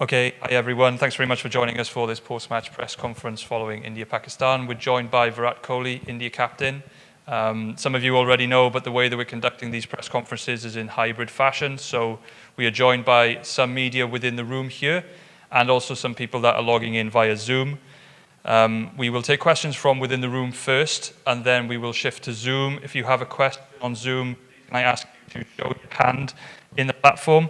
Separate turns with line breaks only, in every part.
Okay, hi everyone. Thanks very much for joining us for this post-match press conference following India-Pakistan. We're joined by Virat Kohli, India captain. Some of you already know, but the way that we're conducting these press conferences is in hybrid fashion. So we are joined by some media within the room here and also some people that are logging in via Zoom. We will take questions from within the room first, and then we will shift to Zoom. If you have a question on Zoom, can I ask you to show your hand in the platform?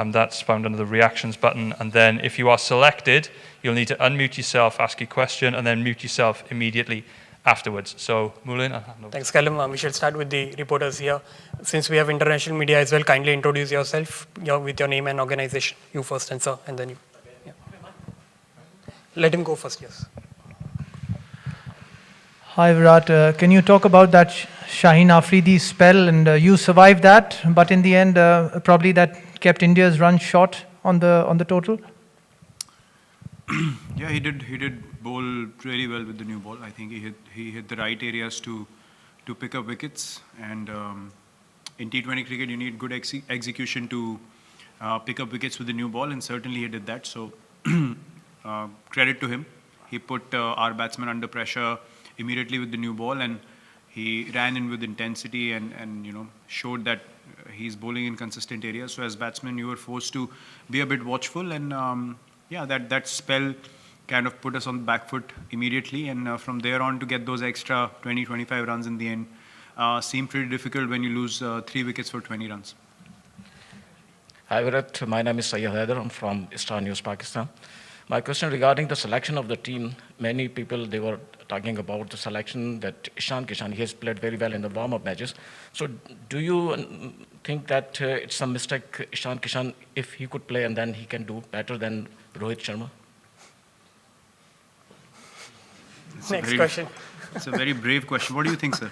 That's found under the reactions button. And then if you are selected, you'll need to unmute yourself, ask your question, and then mute yourself immediately afterwards. So, Moulin, I'll hand over.
Thanks, Callum. We shall start with the reporters here. Since we have international media as well, kindly introduce yourself with your name and organization. You first, and sir, and then you. Yeah. Let him go first, yes.
Hi Virat, can you talk about that Shaheen Afridi spell, and you survived that, but in the end probably that kept India's run short on the total?
Yeah, he did bowl really well with the new ball. I think he hit the right areas to pick up wickets, and in T20 cricket you need good execution to pick up wickets with the new ball, and certainly he did that. So credit to him. He put our batsmen under pressure immediately with the new ball, and he ran in with intensity and showed that he's bowling in consistent areas. So as batsmen, you were forced to be a bit watchful, and that spell kind of put us on the back foot immediately, and from there on to get those extra 20-25 runs in the end seemed pretty difficult when you lose 3 wickets for 20 runs.
Hi Virat, my name is Sayyid Haider. I'm from Star News, Pakistan. My question regarding the selection of the team, many people, they were talking about the selection that Ishan Kishan, he has played very well in the warm-up matches. So do you think that it's a mistake, Ishan Kishan, if he could play and then he can do better than Rohit Sharma?
Next question.
It's a very brave question. What do you think, sir?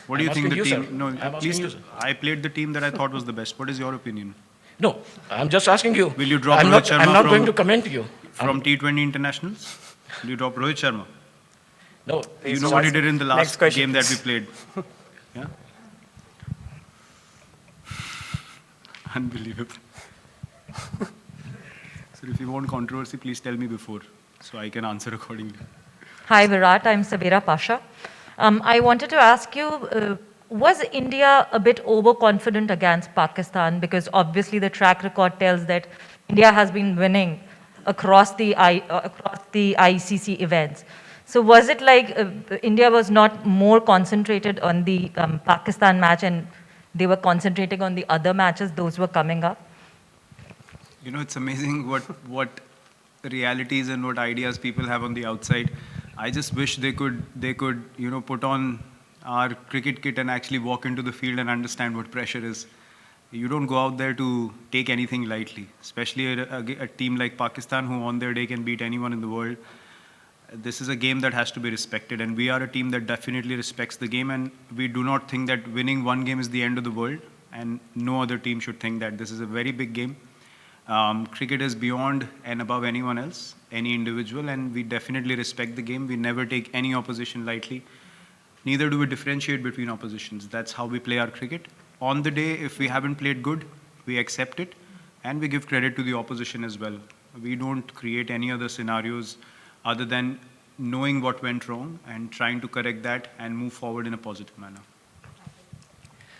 What do you think the team? No, please. I played the team that I thought was the best. What is your opinion?
No, I'm just asking you.
Will you drop
I'm
Rohit Sharma
I'm not going to comment you.
From T20 internationals? Will you drop Rohit Sharma?
No.
You know what he did in the last game that we played? Yeah? Unbelievable. So if you want controversy, please tell me before, so I can answer accordingly.
Hi Virat, I'm Sabira Pasha. I wanted to ask you, was India a bit overconfident against Pakistan? Because obviously the track record tells that India has been winning across the ICC events. So was it like India was not more concentrated on the Pakistan match and they were concentrating on the other matches, those were coming up?
You know, it's amazing what realities and what ideas people have on the outside. I just wish they could put on our cricket kit and actually walk into the field and understand what pressure is. You don't go out there to take anything lightly, especially a team like Pakistan, who on their day can beat anyone in the world. This is a game that has to be respected, and we are a team that definitely respects the game, and we do not think that winning one game is the end of the world, and no other team should think that. This is a very big game. Cricket is beyond and above anyone else, any individual, and we definitely respect the game. We never take any opposition lightly. Neither do we differentiate between oppositions. That's how we play our cricket. On the day, if we haven't played good, we accept it, and we give credit to the opposition as well. We don't create any other scenarios other than knowing what went wrong and trying to correct that and move forward in a positive manner.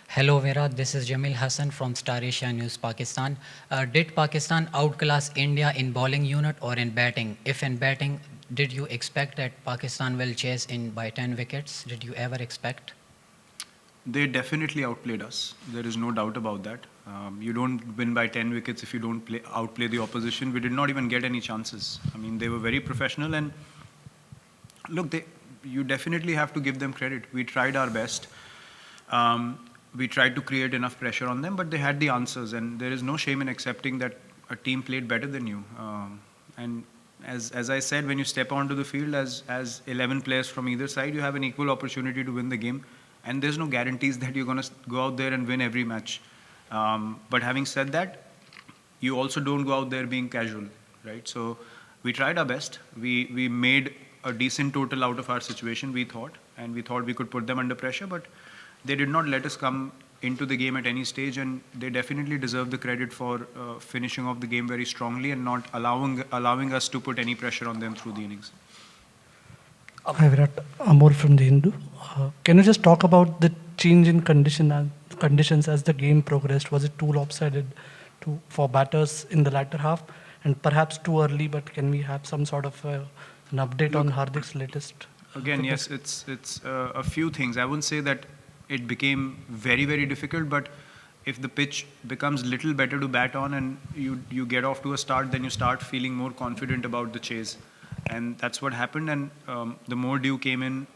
Hello Virat, this is Jamil Hassan from Star Asia News, Pakistan. Did Pakistan outclass India in bowling unit or in batting? If in batting, did you expect that Pakistan will chase in by 10 wickets? Did you ever expect?
They definitely outplayed us. There is no doubt about that. You don't win by 10 wickets if you don't outplay the opposition. We did not even get any chances. I mean, they were very professional, and look, you definitely have to give them credit. We tried our best. We tried to create enough pressure on them, but they had the answers, and there is no shame in accepting that a team played better than you. And as I said, when you step onto the field as 11 players from either side, you have an equal opportunity to win the game. And there's no guarantees that you're going to go out there and win every match. But having said that, you also don't go out there being casual, right? So we tried our best. We made a decent total out of our situation, we thought, and we thought we could put them under pressure, but they did not let us come into the game at any stage, and they definitely deserve the credit for finishing off the game very strongly and not allowing us to put any pressure on them through the innings.
Hi Virat, Amol from the Hindu. Can you just talk about the change in conditions as the game progressed? Was it too lopsided for batters in the latter half, and perhaps too early? But can we have some sort of an update on Hardik's latest?
Again, yes, it's a few things. I wouldn't say that it became very, very difficult, but if the pitch becomes little better to bat on and you get off to a start, then you start feeling more confident about the chase. And that's what happened. And the more dew came in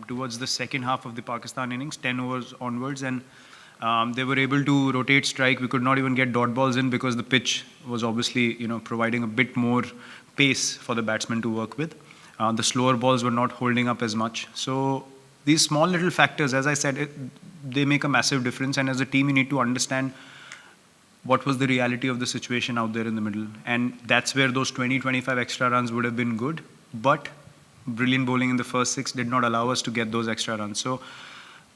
towards the second half of the Pakistan innings, 10 overs onwards, and they were able to rotate strike. We could not even get dot balls in because the pitch was obviously, providing a bit more pace for the batsmen to work with. The slower balls were not holding up as much. So these small little factors, as I said, they make a massive difference. And as a team, you need to understand what was the reality of the situation out there in the middle. And that's where those 20-25 extra runs would have been good. But brilliant bowling in the first 6 did not allow us to get those extra runs. So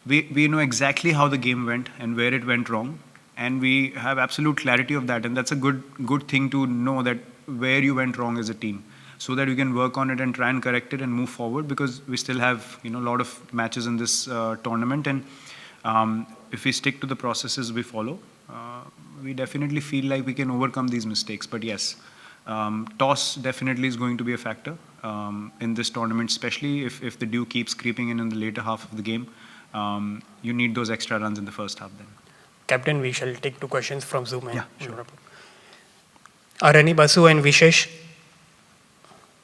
we know exactly how the game went and where it went wrong. And we have absolute clarity of that. And that's a good thing to know, that where you went wrong as a team, so that we can work on it and try and correct it and move forward, because we still have a lot of matches in this tournament. And if we stick to the processes we follow, we definitely feel like we can overcome these mistakes. But yes, toss definitely is going to be a factor in this tournament, especially if the dew keeps creeping in the later half of the game. You need those extra runs in the first half then.
Captain, we shall take 2 questions from Zoom.
Yeah, sure.
Arani Basu and Vishesh.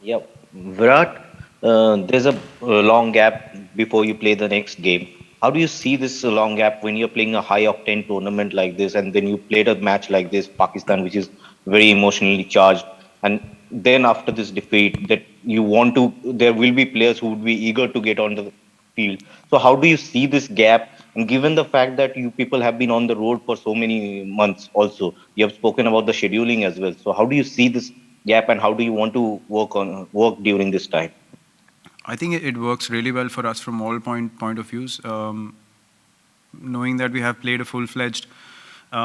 Yeah, Virat, there's a long gap before you play the next game. How do you see this long gap when you're playing a high-octane tournament like this, and then you played a match like this, Pakistan, which is very emotionally charged, and then after this defeat, that there will be players who would be eager to get onto the field. So how do you see this gap? And given the fact that you people have been on the road for so many months also, you have spoken about the scheduling as well. So how do you see this gap, and how do you want to work during this time?
I think it works really well for us from all point of views. Knowing that we have played a full-fledged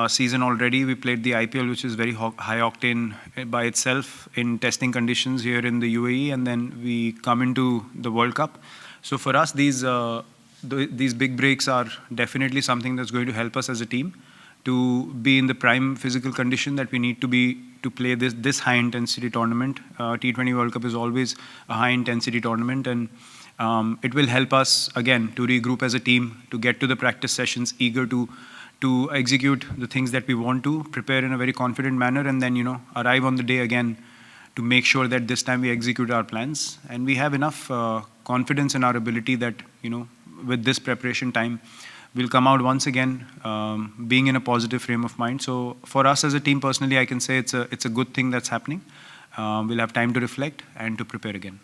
season already, we played the IPL, which is very high octane by itself in testing conditions here in the UAE, and then we come into the World Cup. So for us, these big breaks are definitely something that's going to help us as a team to be in the prime physical condition that we need to be to play this high intensity tournament. T20 World Cup is always a high intensity tournament, and it will help us again to regroup as a team, to get to the practice sessions eager to execute the things that we want to, prepare in a very confident manner, and then arrive on the day again to make sure that this time we execute our plans. And we have enough confidence in our ability that with this preparation time, we'll come out once again being in a positive frame of mind. So for us as a team, personally, I can say it's a good thing that's happening. We'll have time to reflect and to prepare again.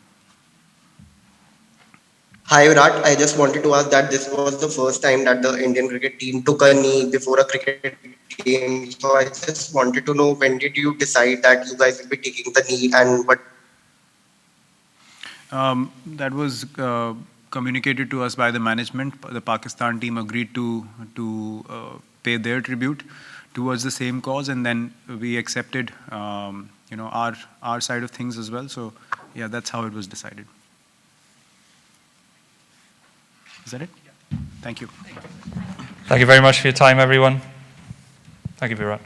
Hi Virat, I just wanted to ask that this was the first time that the Indian cricket team took a knee before a cricket game. So I just wanted to know, when did you decide that you guys will be taking the knee, and what?
That was communicated to us by the management. The Pakistan team agreed to pay their tribute towards the same cause, and then we accepted our side of things as well. So yeah, that's how it was decided. Is that it? Yeah. Thank you.
Thank you very much for your time, everyone. Thank you, Virat.